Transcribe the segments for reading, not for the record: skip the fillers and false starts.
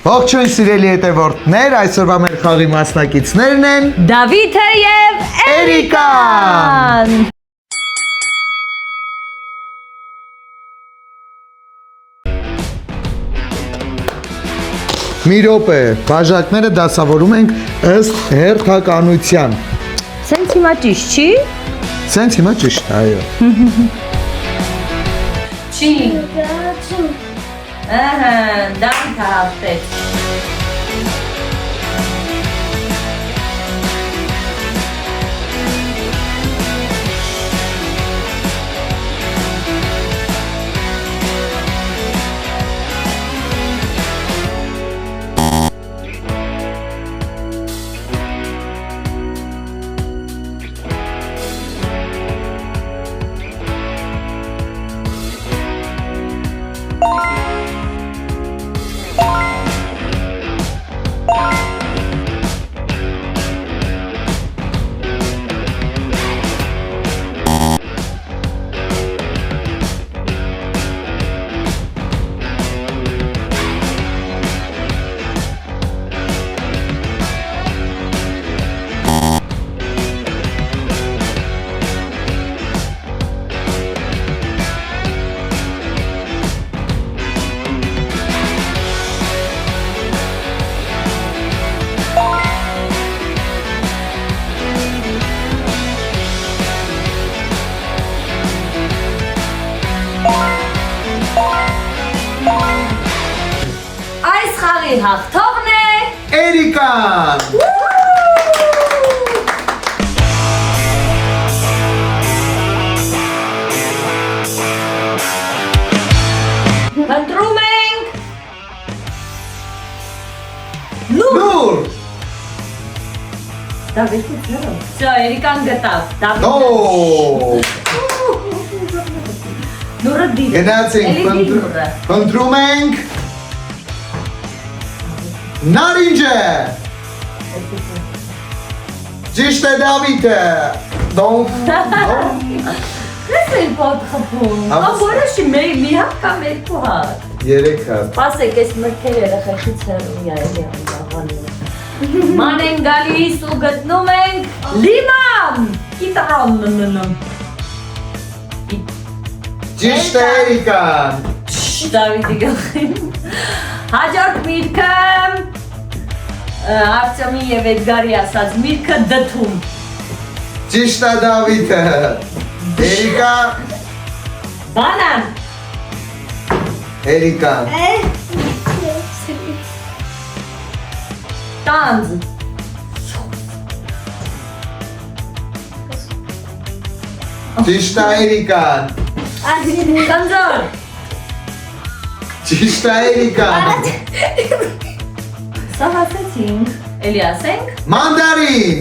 Ողջույն սիրելի հետևորդներ, այսօրվա մեր խաղի մասնակիցներն են Դավիթը եւ Էրիկան։ Մի րոպե, բաժակները դասավորում ենք ըստ հերթականության։ Սենց հիմա ճիշտ չի։ Սենց հիմա ճիշտ է, այո։ Չի։ Ահա, Դավիթը հաղթեց։ Այս խաղի հաղթողն է Էրիկան։ Ընտրում ենք Նուր։ Դավիթից նոր։ Всё, Էրիկան գտավ։ Դավիթ։ Օ։ Նուրը դիվ։ Գնացինք, ընտրում ենք Նարինջը։ Ճիշտ է Դավիթը։ Ես էլ պատխփում։ Որոշի մի հատ կամ երկու հատ։ 3 հատ։ Սպասեք, ես մրգեր երեխեքից հեռու էլի աղալը։ Ման են գալիս ու գտնում ենք լիման։ Կիտարան։ Ճիշտ է Էրիկան։ Դավիթի գլխին։ Հաջորդ միրգը Արտյոմի եւ Էդգարի ասած միրգը դդում։ Ճիշտ է Դավիթը։ Էրիկա։ Բանան։ Էրիկան։ Տանձ։ Ճիշտ է Էրիկան։ Տանձոր։ Ճիշտ է Էրիկան։ Սա հասեցինք, էլի ասենք։ Մանդարին։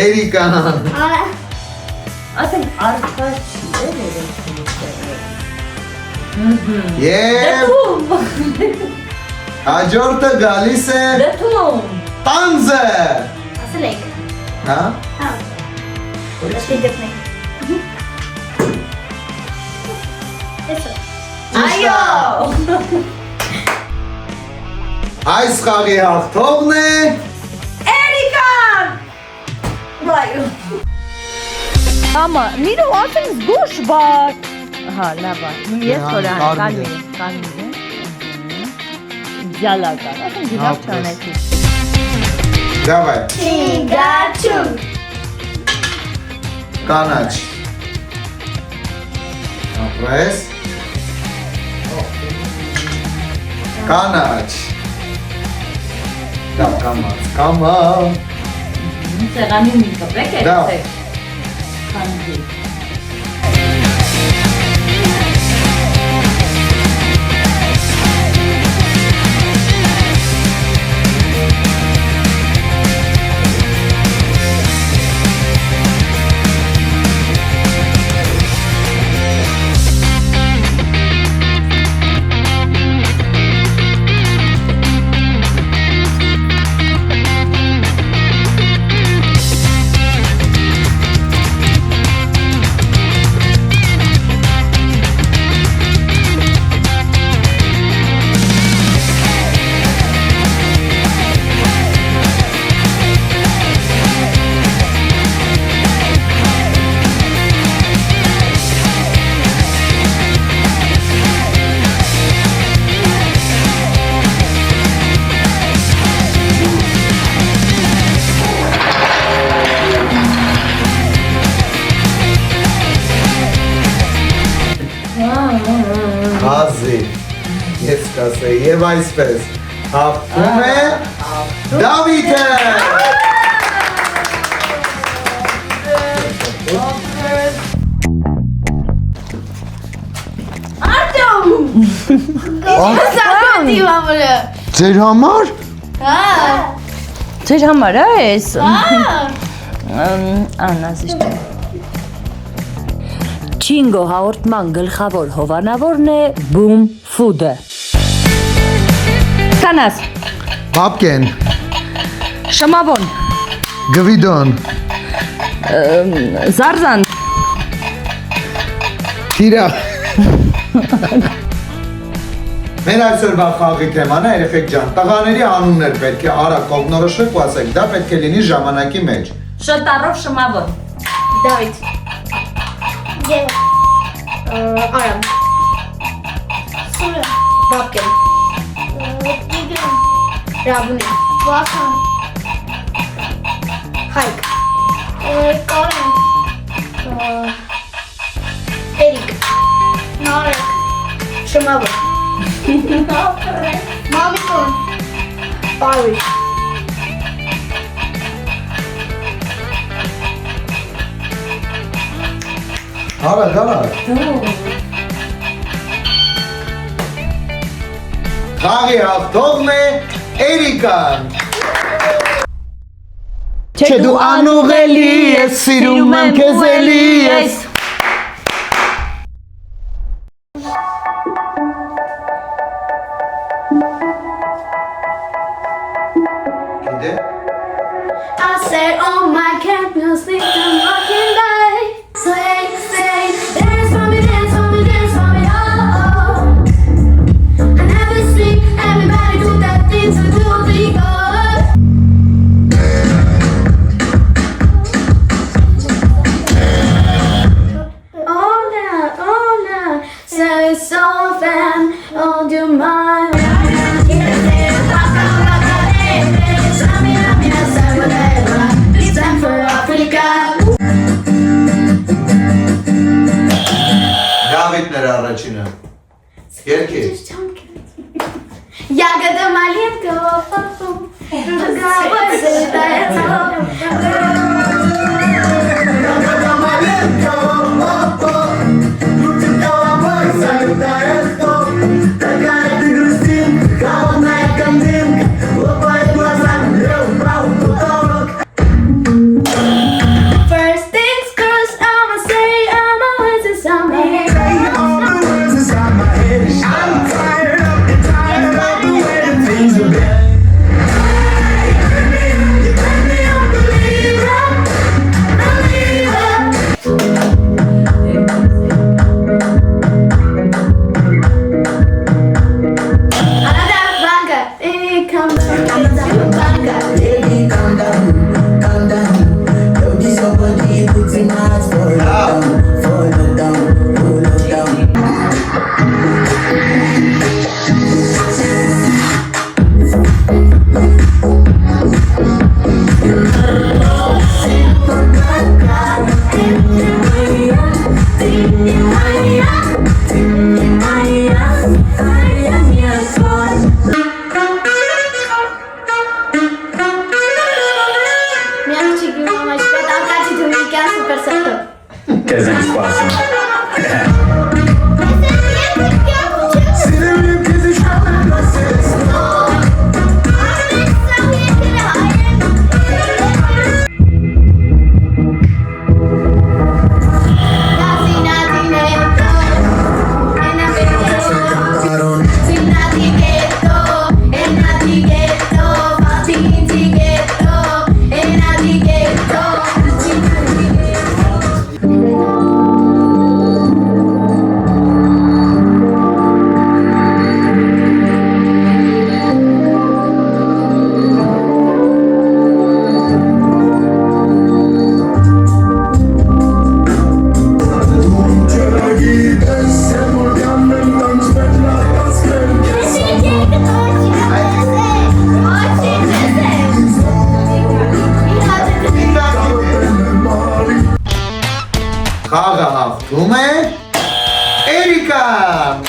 Էրիկան։ Ասենք արդա չի Եվ դդում։ հաջորդը գալիս է Դդում։ տանձը։ Ասել եք։ Հա։ Հա։ Let's գտնենք։ Այո։ Այս խաղի հաղթողն է Էրիկան։ Վայ։ Մամա, միրո ասեմ զգուշ բար։ Հա, լավ է։ Ես խորան, կանմիր։ Ձալական, ասեմ դիվակ չանեցի։ Դավայ։ Չինգաչուն։ Կանաչ։ Ապրես։ Կանաչ։ Դա կամա։ Սեղանին մի կպեք է։ Դա։ Քանդի։ Մարզի։ Ես կասեի եւ այսպես հաղթում է Դավիթը։ Սակրատիվ ամրը։ Ձեր համար Ձեր համար է ես։ Անազիշ։ Չինգո հաղորդման գլխավոր հովանավորն է Boom Food-ը։ Կանաս, Պապկեն, Շմավոն, Գվիդոն, Զարզան, Թիրա։ Մեր այսօրվա խաղի թեման է երեխեք ջան, տղաների անուններ պետք է արագ կողմնորոշեք ու ասեք, դա պետք է լինի ժամանակի մեջ։ Շտարով Շմավոն, Դավիթ։ Եվ Արամ։ Սուրը։ Բաբկեն։ Տիգրան։ Ռաբունե։ Վախան։ Հայկ։ Կարեն։ Էրիկ։ Նարեկ։ Շմավոն։ Մամիկոն։ Պարույշ։ Արագ, արագ։ Խաղի հաղթողն է Էրիկան։ Չէ դու անուղելի ես, սիրում եմ քեզ էլի ես։ Գիտե։ I said, oh my God, no sleep, I'm walking by. Say, dance for me, dance for me, dance for me, oh, oh. I never see everybody do that thing to do me good. Oh, now, say so fan, oh, do my. Դավիթն էր առաջինը։ Երկի։ Ягода маленького папу, другого цвета. First things first, I'ma say I'm always in something. Խաղը հաղթում է Էրիկան։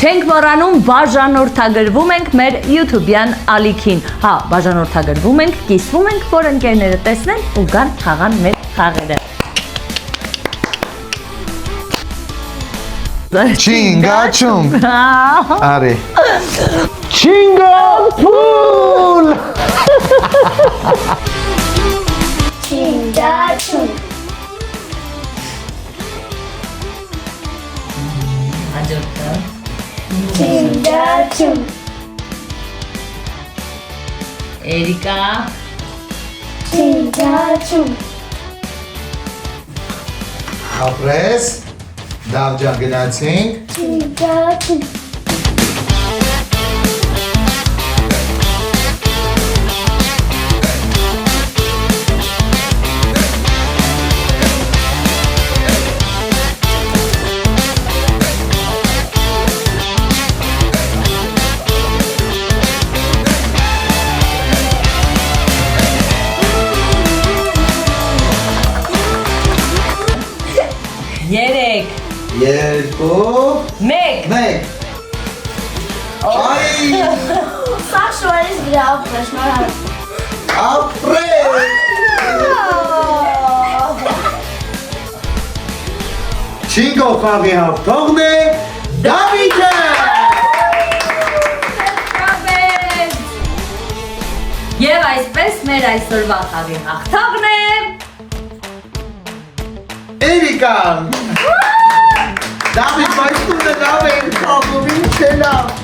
Չենք մոռանում բաժանորդագրվում ենք մեր YouTube-յան ալիքին։ Հա, բաժանորդագրվում ենք, կիսվում ենք, որ ընկերները տեսնեն ու գան խաղան մեր խաղերը։ Չինգաչում։ Արի։ Չինգապուլ։ Chingachum. Հաջորդը։ Chingachum. Էրիկա։ Chingachum. Ապրես։ Դավ ջան գնացինք։ Chingachum. Երեք։ Երկու։ Մեկ։ Մեկ։ Ay, Saçma eres grafas, não é? ապրես։ Չինգո խաղի հաղթողն է Դավիթը։ Եվ այսպես մեր այսօրվա խաղի հաղթողն է Էրիկան։ Դավիթ, բայց դու լավ ես խաղում, ինչ է լավ։